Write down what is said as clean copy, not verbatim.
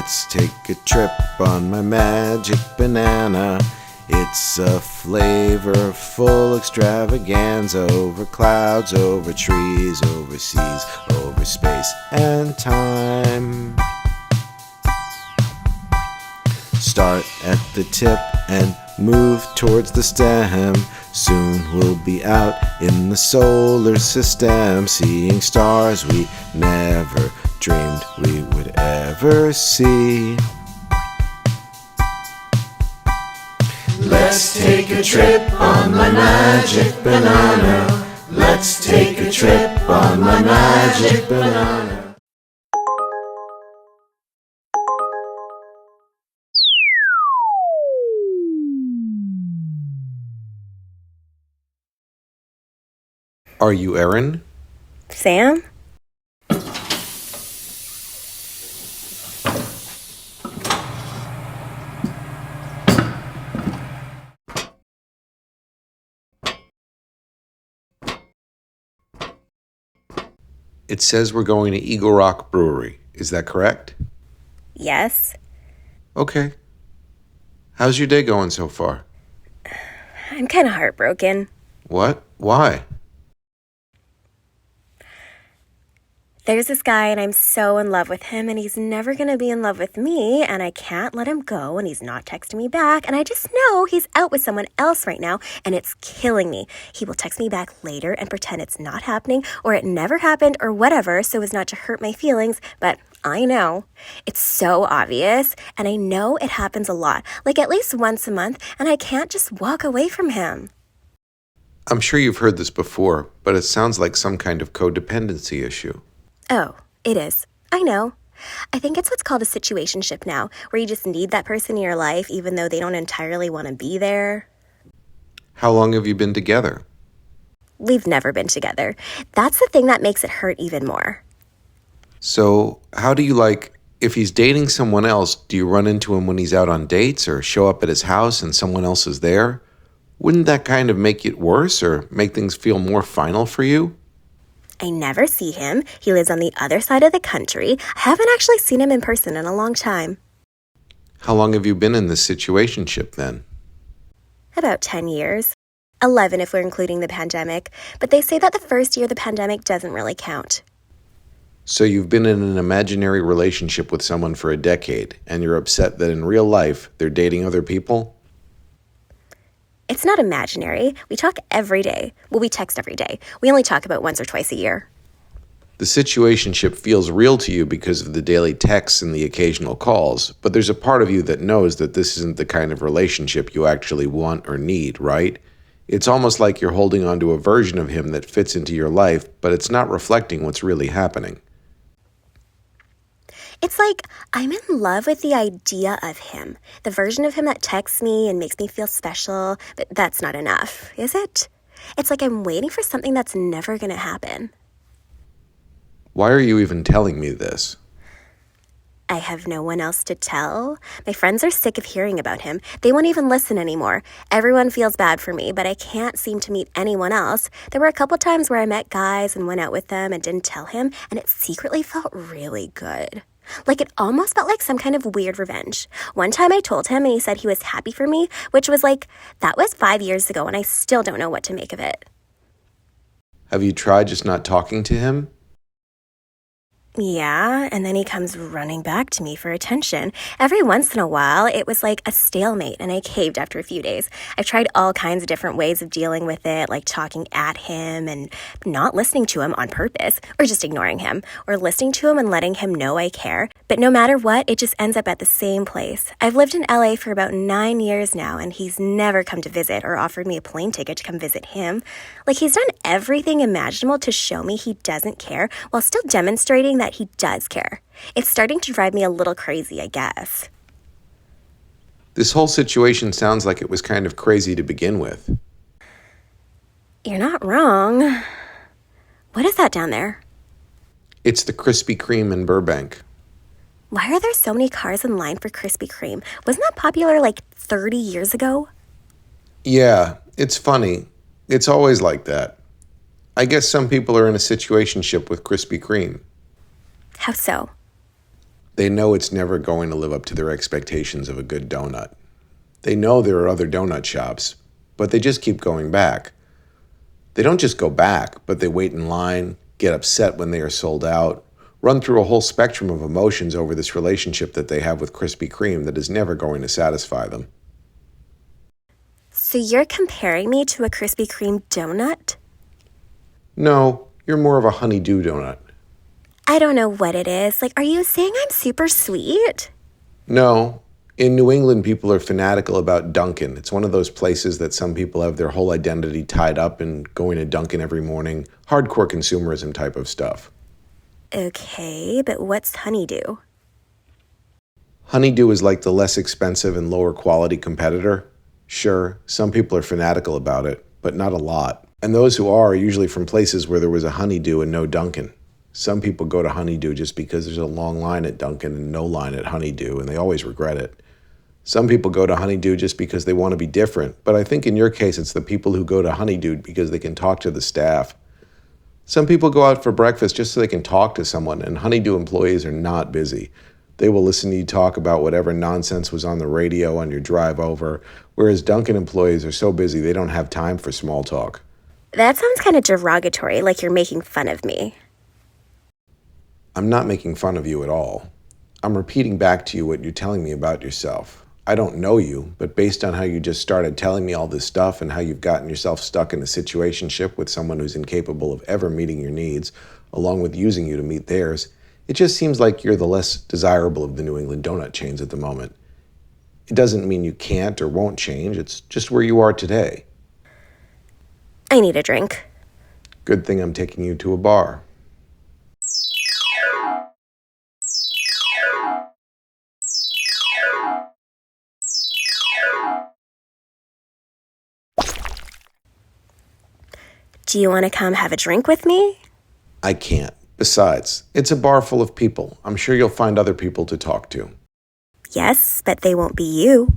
Let's take a trip on my magic banana. It's a flavorful extravaganza over clouds, over trees, over seas, over space and time. Start at the tip and move towards the stem. Soon we'll be out in the solar system, seeing stars we never dreamed we would ever see. Let's take a trip on my magic banana. Let's take a trip on my magic banana. Are you Erin? Sam? It says we're going to Eagle Rock Brewery. Is that correct? Yes. Okay. How's your day going so far? I'm kind of heartbroken. What? Why? There's this guy and I'm so in love with him and he's never going to be in love with me and I can't let him go and he's not texting me back and I just know he's out with someone else right now and it's killing me. He will text me back later and pretend it's not happening or it never happened or whatever so as not to hurt my feelings, but I know. It's so obvious and I know it happens a lot, like at least once a month, and I can't just walk away from him. I'm sure you've heard this before, but it sounds like some kind of codependency issue. Oh, it is. I know. I think it's what's called a situationship now, where you just need that person in your life even though they don't entirely want to be there. How long have you been together? We've never been together. That's the thing that makes it hurt even more. So, how do you if he's dating someone else, do you run into him when he's out on dates or show up at his house and someone else is there? Wouldn't that kind of make it worse or make things feel more final for you? I never see him. He lives on the other side of the country. I haven't actually seen him in person in a long time. How long have you been in this situationship then? About 10 years. 11 if we're including the pandemic. But they say that the first year of the pandemic doesn't really count. So you've been in an imaginary relationship with someone for a decade, and you're upset that in real life they're dating other people? It's not imaginary. We talk every day. Well, we text every day. We only talk about once or twice a year. The situationship feels real to you because of the daily texts and the occasional calls, but there's a part of you that knows that this isn't the kind of relationship you actually want or need, right? It's almost like you're holding on to a version of him that fits into your life, but it's not reflecting what's really happening. It's like I'm in love with the idea of him, the version of him that texts me and makes me feel special, but that's not enough, is it? It's like I'm waiting for something that's never going to happen. Why are you even telling me this? I have no one else to tell. My friends are sick of hearing about him. They won't even listen anymore. Everyone feels bad for me, but I can't seem to meet anyone else. There were a couple times where I met guys and went out with them and didn't tell him, and it secretly felt really good. Like it almost felt like some kind of weird revenge. One time I told him and he said he was happy for me, which was that was 5 years ago and I still don't know what to make of it. Have you tried just not talking to him? Yeah, and then he comes running back to me for attention. Every once in a while, it was like a stalemate, and I caved after a few days. I've tried all kinds of different ways of dealing with it, like talking at him and not listening to him on purpose, or just ignoring him, or listening to him and letting him know I care. But no matter what, it just ends up at the same place. I've lived in LA for about 9 years now, and he's never come to visit or offered me a plane ticket to come visit him. He's done everything imaginable to show me he doesn't care while still demonstrating that he does care. It's starting to drive me a little crazy, I guess. This whole situation sounds like it was kind of crazy to begin with. You're not wrong. What is that down there? It's the Krispy Kreme in Burbank. Why are there so many cars in line for Krispy Kreme? Wasn't that popular 30 years ago? Yeah, it's funny. It's always like that. I guess some people are in a situationship with Krispy Kreme. How so? They know it's never going to live up to their expectations of a good donut. They know there are other donut shops, but they just keep going back. They don't just go back, but they wait in line, get upset when they are sold out, run through a whole spectrum of emotions over this relationship that they have with Krispy Kreme that is never going to satisfy them. So you're comparing me to a Krispy Kreme donut? No, you're more of a honey-dew donut. I don't know what it is. Like, are you saying I'm super sweet? No. In New England, people are fanatical about Dunkin'. It's one of those places that some people have their whole identity tied up in going to Dunkin' every morning. Hardcore consumerism type of stuff. Okay, but what's honeydew? Honeydew is like the less expensive and lower quality competitor. Sure, some people are fanatical about it, but not a lot. And those who are usually from places where there was a Honeydew and no Dunkin'. Some people go to Honeydew just because there's a long line at Dunkin' and no line at Honeydew, and they always regret it. Some people go to Honeydew just because they want to be different, but I think in your case it's the people who go to Honeydew because they can talk to the staff. Some people go out for breakfast just so they can talk to someone, and Honeydew employees are not busy. They will listen to you talk about whatever nonsense was on the radio on your drive over, whereas Dunkin' employees are so busy they don't have time for small talk. That sounds kind of derogatory, like you're making fun of me. I'm not making fun of you at all. I'm repeating back to you what you're telling me about yourself. I don't know you, but based on how you just started telling me all this stuff and how you've gotten yourself stuck in a situationship with someone who's incapable of ever meeting your needs, along with using you to meet theirs, it just seems like you're the less desirable of the New England donut chains at the moment. It doesn't mean you can't or won't change, it's just where you are today. I need a drink. Good thing I'm taking you to a bar. Do you want to come have a drink with me? I can't. Besides, it's a bar full of people. I'm sure you'll find other people to talk to. Yes, but they won't be you.